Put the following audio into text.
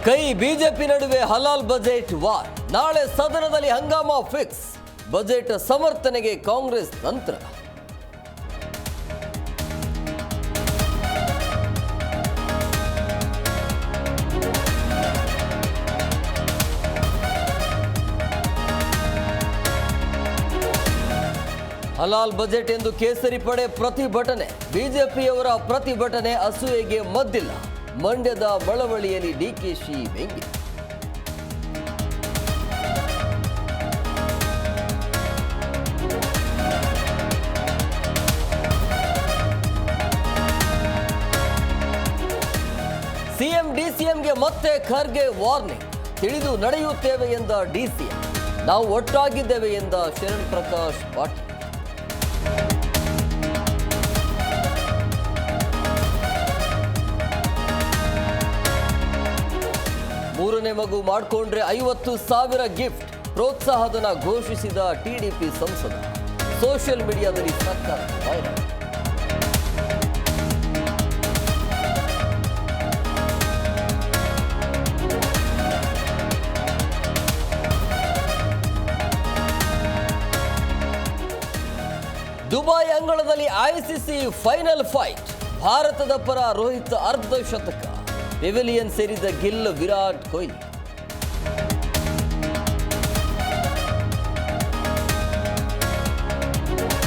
ಕೈ ಬಿಜೆಪಿ ನಡುವೆ ಹಲಾಲ್ budget war. ನಾಳೆ ಸದನದಲ್ಲಿ ಹಂಗಾಮ ಫಿಕ್ಸ್. ಬಜೆಟ್ ಸಮರ್ಥನೆಗೆ ಕಾಂಗ್ರೆಸ್ ತಂತ್ರ. ಹಲಾಲ್ ಬಜೆಟ್ ಎಂದು ಕೇಸರಿ ಪಡೆ ಪ್ರತಿಭಟನೆ. ಬಿಜೆಪಿಯವರ ಪ್ರತಿಭಟನೆ ಅಸೂಯೆಗೆ ಮದ್ದಿಲ್ಲ. ಮಂಡ್ಯದ ಬಳವಳಿಯಲ್ಲಿ ಡಿಕೆಶಿ ವ್ಯಂಗ್ಯ. ಸಿಎಂ ಡಿಸಿಎಂಗೆ ಮತ್ತೆ ಖರ್ಗೆ ವಾರ್ನಿಂಗ್. ತಿಳಿದು ನಡೆಯುತ್ತೇವೆ ಎಂದ ಡಿಸಿಎಂ. ನಾವು ಒಟ್ಟಾಗಿದ್ದೇವೆ ಎಂದ ಶರಣ್ ಪ್ರಕಾಶ್ ಪಾಟೀಲ್. ಮೂರನೇ ಮಗು ಮಾಡಿಕೊಂಡ್ರೆ 50,000 ಗಿಫ್ಟ್. ಪ್ರೋತ್ಸಾಹಧನ ಘೋಷಿಸಿದ ಟಿಡಿಪಿ ಸಂಸದ. ಸೋಷಿಯಲ್ ಮೀಡಿಯಾದಲ್ಲಿ ಸರ್ಕಾರ ವೈರಲ್. ದುಬೈ ಅಂಗಳದಲ್ಲಿ ಐಸಿಸಿ ಫೈನಲ್ ಫೈಟ್. ಭಾರತದ ಪರ ರೋಹಿತ್ ಅರ್ಧ ಶತಕ. ಪೆವಿಲಿಯನ್ ಸೇರಿದ ಗಿಲ್, ವಿರಾಟ್ ಕೊಹ್ಲಿ.